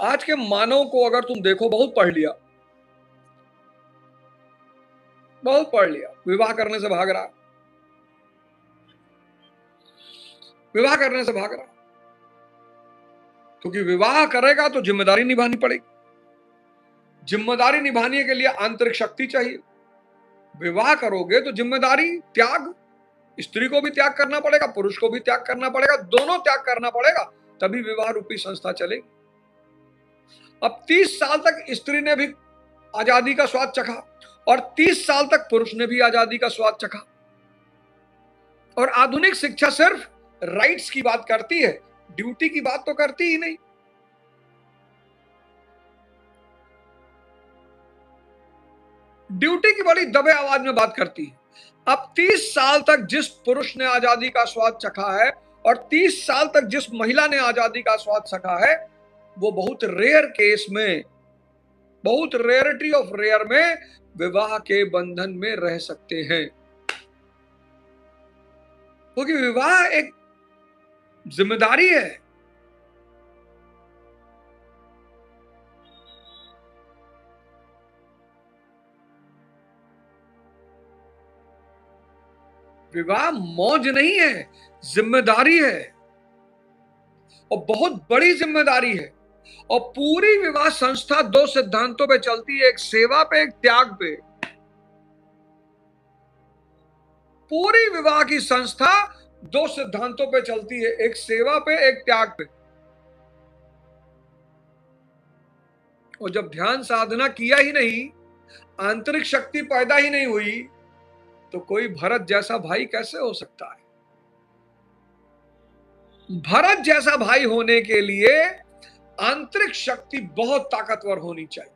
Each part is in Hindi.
आज के मानव को अगर तुम देखो, बहुत पढ़ लिया, बहुत पढ़ लिया, विवाह करने से भाग रहा, विवाह करने से भाग रहा, क्योंकि विवाह करेगा तो जिम्मेदारी निभानी पड़ेगी। जिम्मेदारी निभाने के लिए आंतरिक शक्ति चाहिए। विवाह करोगे तो जिम्मेदारी, त्याग, स्त्री को भी त्याग करना पड़ेगा, पुरुष को भी त्याग करना पड़ेगा, दोनों त्याग करना पड़ेगा, तभी विवाह रूपी संस्था चलेगी। अब 30 साल तक स्त्री ने भी आजादी का स्वाद चखा और 30 साल तक पुरुष ने भी आजादी का स्वाद चखा। और आधुनिक शिक्षा सिर्फ राइट्स की बात करती है, ड्यूटी की बात तो करती ही नहीं। ड्यूटी की बड़ी दबे आवाज में बात करती है। अब 30 साल तक जिस पुरुष ने आजादी का स्वाद चखा है और 30 साल तक जिस महिला ने आजादी का स्वाद चखा है, वो बहुत रेयर केस में, बहुत रेयरिटी ऑफ रेयर में विवाह के बंधन में रह सकते हैं, क्योंकि विवाह एक जिम्मेदारी है। विवाह मौज नहीं है, जिम्मेदारी है, और बहुत बड़ी जिम्मेदारी है। और पूरी विवाह संस्था दो सिद्धांतों पे चलती है, एक सेवा पे, एक त्याग पे। पूरी विवाह की संस्था दो सिद्धांतों पे चलती है, एक सेवा पे, एक त्याग पे। और जब ध्यान साधना किया ही नहीं, आंतरिक शक्ति पैदा ही नहीं हुई, तो कोई भरत जैसा भाई कैसे हो सकता है? भरत जैसा भाई होने के लिए आंतरिक शक्ति बहुत ताकतवर होनी चाहिए,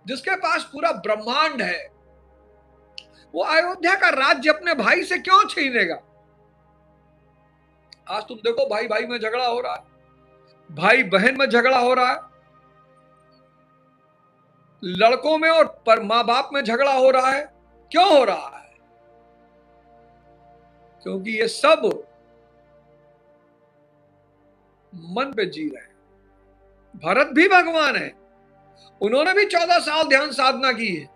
जिसके पास पूरा ब्रह्मांड है। वो अयोध्या का राज्य अपने भाई से क्यों छीनेगा? आज तुम देखो, भाई भाई में झगड़ा हो रहा है, भाई बहन में झगड़ा हो रहा है, लड़कों में और पर मां बाप में झगड़ा हो रहा है। क्यों हो रहा है? क्योंकि ये सब मन पे जी रहे हैं। भरत भी भगवान है, उन्होंने भी 14 साल ध्यान साधना की है,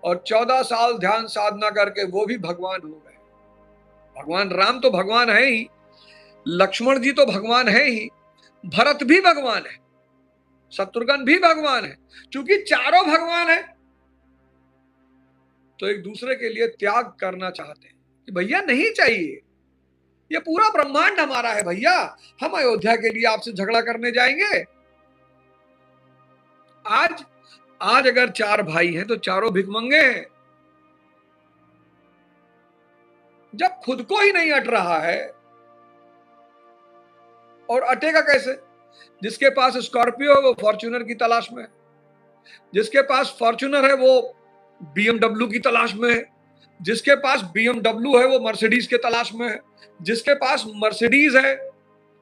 और 14 साल ध्यान साधना करके वो भी भगवान हो गए। भगवान राम तो भगवान है ही, लक्ष्मण जी तो भगवान है ही, भरत भी भगवान है, शत्रुघ्न भी भगवान है। क्योंकि चारों भगवान है, तो एक दूसरे के लिए त्याग करना चाहते हैं कि भैया नहीं चाहिए, ये पूरा ब्रह्मांड हमारा है भैया, हम अयोध्या के लिए आपसे झगड़ा करने जाएंगे? आज आज अगर 4 भाई हैं तो चारों भिखमंगे हैं। जब खुद को ही नहीं अट रहा है, और अटेगा कैसे? जिसके पास स्कॉर्पियो है वो फॉर्च्यूनर की तलाश में है, जिसके पास फॉर्च्यूनर है वो बीएमडब्ल्यू की तलाश में है, जिसके पास बीएमडब्ल्यू है वो मर्सिडीज के तलाश में है, जिसके पास मर्सिडीज है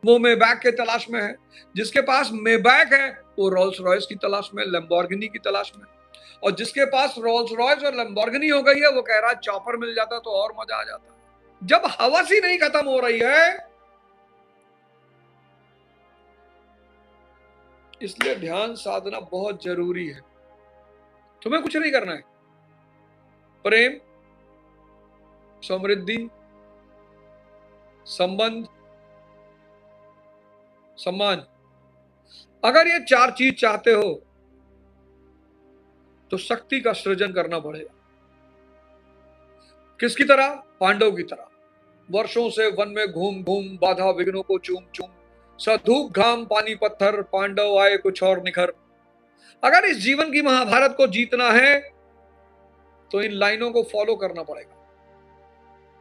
वो मेबैक के तलाश में है, जिसके पास मेबैक है वो रोल्स रॉयस की तलाश में, लैम्बोर्गिनी की तलाश में, और जिसके पास रोल्स रॉयस और लैम्बोर्गिनी हो गई है वो कह रहा है चॉपर मिल जाता तो और मजा आ जाता। जब हवस ही नहीं खत्म हो रही है, इसलिए ध्यान साधना बहुत जरूरी है। तुम्हें कुछ नहीं करना है, प्रेम, समृद्धि, संबंध, सम्मान, अगर ये 4 चीज चाहते हो तो शक्ति का सृजन करना पड़ेगा। किसकी तरह? पांडव की तरह। वर्षों से वन में घूम घूम बाधा विघ्नों को चूम चूम, सधूप घाम पानी पत्थर, पांडव आए कुछ और निखर। अगर इस जीवन की महाभारत को जीतना है तो इन लाइनों को फॉलो करना पड़ेगा।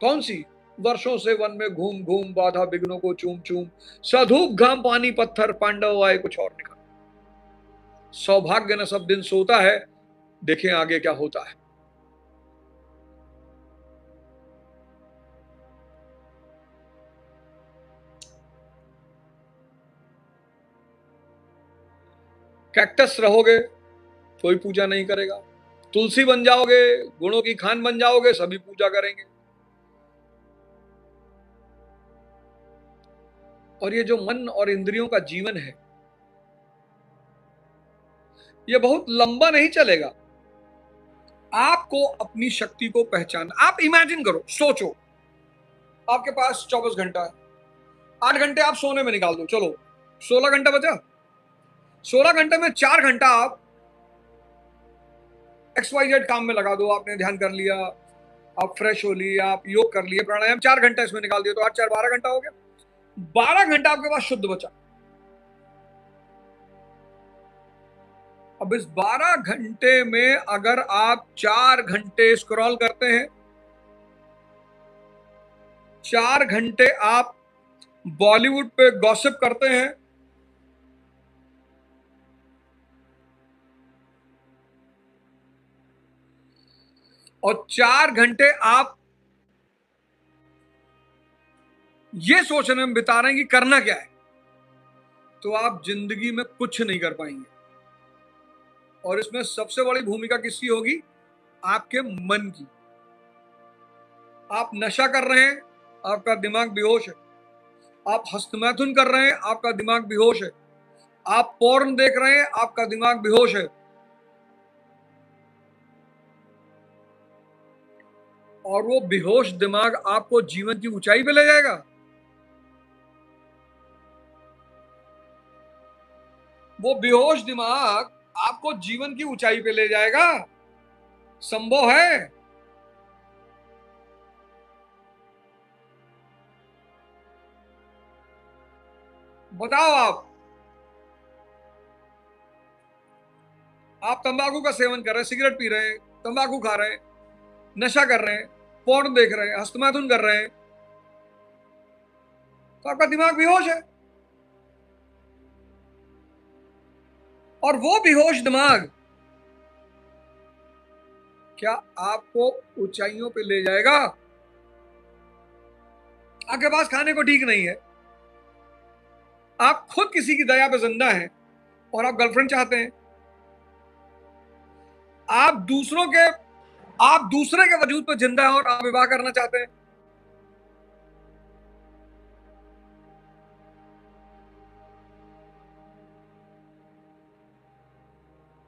कौन सी? वर्षों से वन में घूम घूम बाधा विघ्नों को चूम चूम, सधूप घाम पानी पत्थर, पांडव आए कुछ और निखर। सौभाग्य न सब दिन सोता है, देखें आगे क्या होता है। कैक्टस रहोगे कोई पूजा नहीं करेगा, तुलसी बन जाओगे, गुणों की खान बन जाओगे, सभी पूजा करेंगे। और ये जो मन और इंद्रियों का जीवन है, ये बहुत लंबा नहीं चलेगा। आपको अपनी शक्ति को पहचानना। आप इमेजिन करो, सोचो, आपके पास 24 घंटा है, 8 घंटे आप सोने में निकाल दो, चलो 16 घंटा बचा। 16 घंटे में 4 घंटा आप XYZ काम में लगा दो। आपने ध्यान कर लिया, आप फ्रेश हो लिए, आप योग कर लिए, प्राणायाम, 4 घंटा इसमें निकाल दिया, तो 8 4 12 घंटा हो गया। 12 घंटा आपके पास शुद्ध बचा। अब इस 12 घंटे में अगर आप 4 घंटे स्क्रॉल करते हैं, 4 घंटे आप बॉलीवुड पे गॉसिप करते हैं, और 4 घंटे आप ये सोचने में बिता रहे हैं कि करना क्या है, तो आप जिंदगी में कुछ नहीं कर पाएंगे। और इसमें सबसे बड़ी भूमिका किसकी होगी? आपके मन की। आप नशा कर रहे हैं, आपका दिमाग बेहोश है। आप हस्तमैथुन कर रहे हैं, आपका दिमाग बेहोश है। आप पोर्न देख रहे हैं, आपका दिमाग बेहोश है। और वो बेहोश दिमाग आपको जीवन की ऊंचाई पे ले जाएगा। वो बेहोश दिमाग आपको जीवन की ऊंचाई पे ले जाएगा। संभव है? बताओ आप तंबाकू का सेवन कर रहे हैं, सिगरेट पी रहे हैं, तंबाकू खा रहे हैं, नशा कर रहे हैं, पोर्न देख रहे हैं, हस्तमैथुन कर रहे हैं, तो आपका दिमाग बेहोश है। और वो बेहोश दिमाग क्या आपको ऊंचाइयों पे ले जाएगा? आपके पास खाने को ठीक नहीं है, आप खुद किसी की दया पे जिंदा हैं, और आप गर्लफ्रेंड चाहते हैं, आप दूसरे के वजूद पे जिंदा हैं और आप विवाह करना चाहते हैं।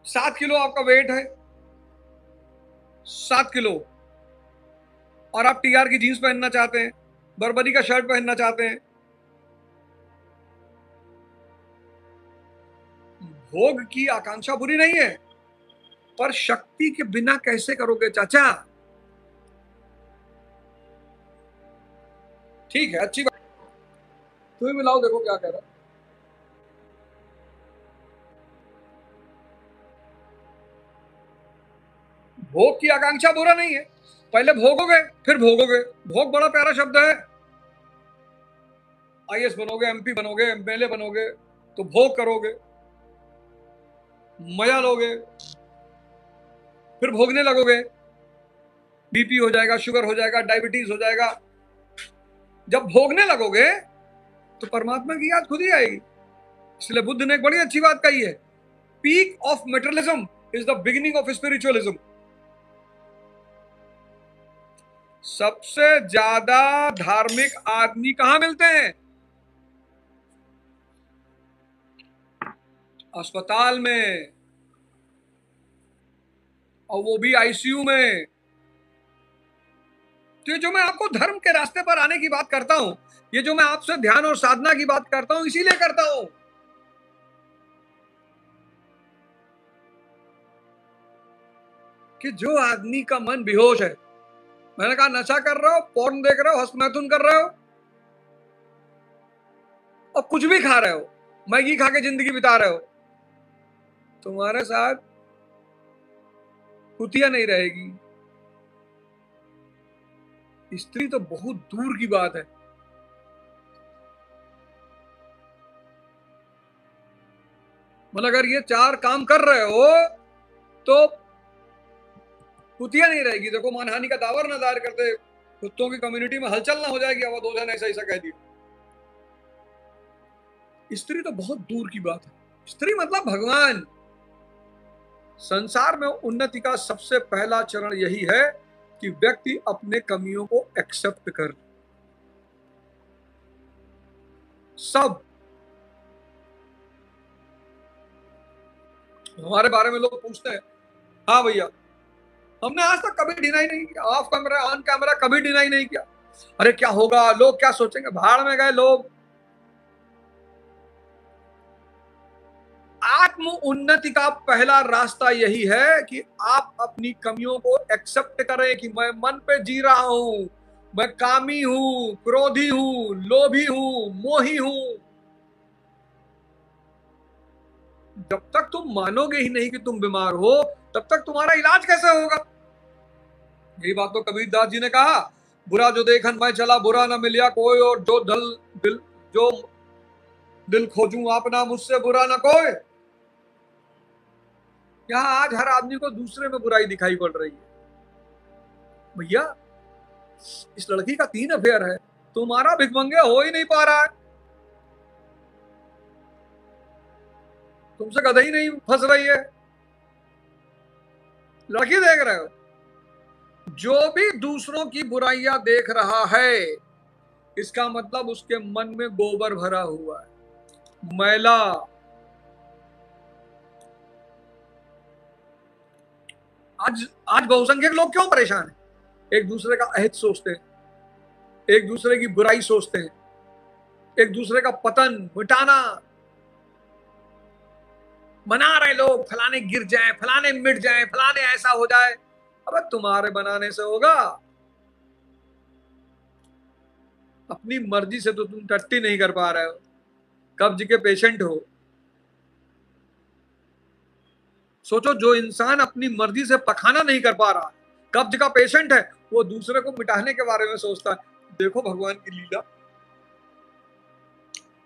सात किलो आपका वेट है, 7 किलो, और आप TR की जीन्स पहनना चाहते हैं, बर्बरी का शर्ट पहनना चाहते हैं। भोग की आकांक्षा बुरी नहीं है, पर शक्ति के बिना कैसे करोगे चाचा? ठीक है, अच्छी बात। तुम्हें मिलाओ, देखो क्या कह रहा है। भोग की आकांक्षा बुरा नहीं है, पहले भोगोगे फिर भोगोगे। भोग बड़ा प्यारा शब्द है। IAS बनोगे, MP बनोगे, MLA बनोगे, तो भोग करोगे, मजा लोगे, फिर भोगने लगोगे, BP हो जाएगा, शुगर हो जाएगा, डायबिटीज हो जाएगा। जब भोगने लगोगे तो परमात्मा की याद खुद ही आएगी। इसलिए बुद्ध ने एक बड़ी अच्छी बात कही है, peak of materialism is the beginning of spiritualism. सबसे ज्यादा धार्मिक आदमी कहां मिलते हैं? अस्पताल में, और वो भी ICU में। तो ये जो मैं आपको धर्म के रास्ते पर आने की बात करता हूं, ये जो मैं आपसे ध्यान और साधना की बात करता हूं, इसीलिए करता हूं कि जो आदमी का मन बेहोश है, मैंने कहा नशा कर रहे हो, पोर्न देख रहे हो, हस्तमैथुन कर रहे हो, और कुछ भी खा रहे हो, मैगी खा के जिंदगी बिता रहे हो, तुम्हारे साथ कुतिया नहीं रहेगी। स्त्री तो बहुत दूर की बात है। मतलब अगर ये 4 काम कर रहे हो तो कुतिया नहीं रहेगी। देखो, मानहानि का दावा ना दायर करते, कुत्तों की कम्युनिटी में हलचल ना हो जाएगी, अब 2 जन ऐसा ऐसा कह दिया। स्त्री तो बहुत दूर की बात है। स्त्री मतलब भगवान। संसार में उन्नति का सबसे पहला चरण यही है कि व्यक्ति अपने कमियों को एक्सेप्ट कर। सब हमारे बारे में लोग पूछते हैं, हाँ भैया, हमने आज तक कभी डिनाई नहीं किया, ऑफ कैमरा ऑन कैमरा कभी डिनाई नहीं किया। अरे क्या होगा, लोग क्या सोचेंगे, भाड़ में गए लोग। आत्म उन्नति का पहला रास्ता यही है कि आप अपनी कमियों को एक्सेप्ट करें कि मैं मन पे जी रहा हूं, मैं कामी हूं, क्रोधी हूं, लोभी हूं, मोही हूं। जब तक तुम मानोगे ही नहीं कि तुम बीमार हो, तब तक तुम्हारा इलाज कैसे होगा? यही बात तो कबीर दास जी ने कहा, बुरा जो देखन मैं चला, बुरा न मिलिया कोई, और जो दिल खोजूं अपना, मुझसे बुरा न कोई। यहां आज हर आदमी को दूसरे में बुराई दिखाई पड़ रही है। भैया, इस लड़की का 3 अफेयर है, तुम्हारा भिखमंगे हो ही नहीं पा रहा है, तुमसे गधई नहीं फंस रही है, लड़की देख रहे हो। जो भी दूसरों की बुराइयां देख रहा है, इसका मतलब उसके मन में गोबर भरा हुआ है, मैला। आज आज बहुसंख्यक लोग क्यों परेशान हैं? एक दूसरे का अहित सोचते हैं, एक दूसरे की बुराई सोचते हैं, एक दूसरे का पतन मिटाना मना रहे लोग, फलाने गिर जाए, फलाने मिट जाए, फलाने ऐसा हो जाए। अब तुम्हारे बनाने से होगा? अपनी मर्जी से तो तुम टट्टी नहीं कर पा रहे हो, कब्ज के पेशेंट हो। सोचो, जो इंसान अपनी मर्जी से पखाना नहीं कर पा रहा, कब्ज का पेशेंट है, वो दूसरे को मिटाने के बारे में सोचता है। देखो भगवान की लीला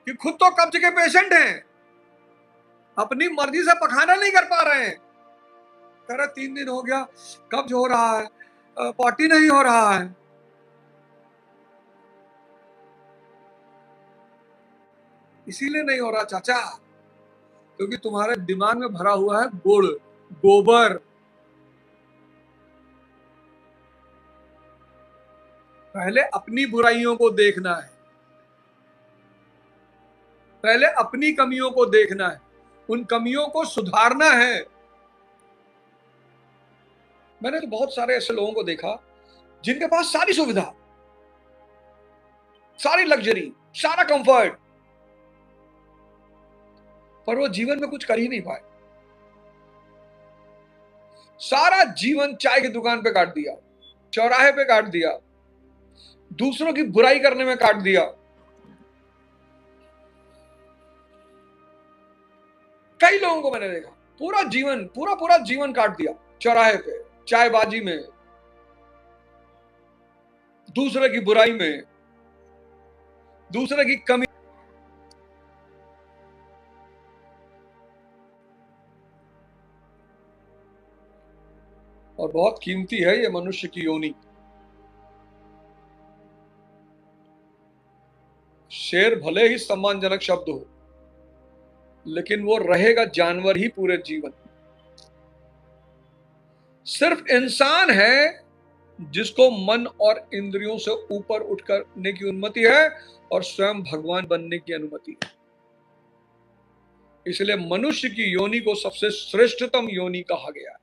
कि खुद तो कब्ज के पेशेंट हैं, अपनी मर्जी से पखाना नहीं कर पा रहे हैं। कह रहे 3 दिन हो गया, कब्ज हो रहा है, पॉटी नहीं हो रहा है। इसीलिए नहीं हो रहा चाचा, क्योंकि तुम्हारे दिमाग में भरा हुआ है गुड़, गोबर। पहले अपनी बुराइयों को देखना है, पहले अपनी कमियों को देखना है, उन कमियों को सुधारना है। मैंने तो बहुत सारे ऐसे लोगों को देखा जिनके पास सारी सुविधा, सारी लग्जरी, सारा कंफर्ट, पर वो जीवन में कुछ कर ही नहीं पाए। सारा जीवन चाय की दुकान पे काट दिया, चौराहे पे काट दिया, दूसरों की बुराई करने में काट दिया। कई लोगों को मैंने देखा, पूरा जीवन, पूरा जीवन काट दिया चौराहे पे, चायबाजी में, दूसरे की बुराई में, दूसरे की कमी। और बहुत कीमती है ये मनुष्य की योनि। शेर भले ही सम्मानजनक शब्द हो, लेकिन वो रहेगा जानवर ही पूरे जीवन। सिर्फ इंसान है जिसको मन और इंद्रियों से ऊपर उठ करने की अनुमति है और स्वयं भगवान बनने की अनुमति है। इसलिए मनुष्य की योनि को सबसे श्रेष्ठतम योनि कहा गया है।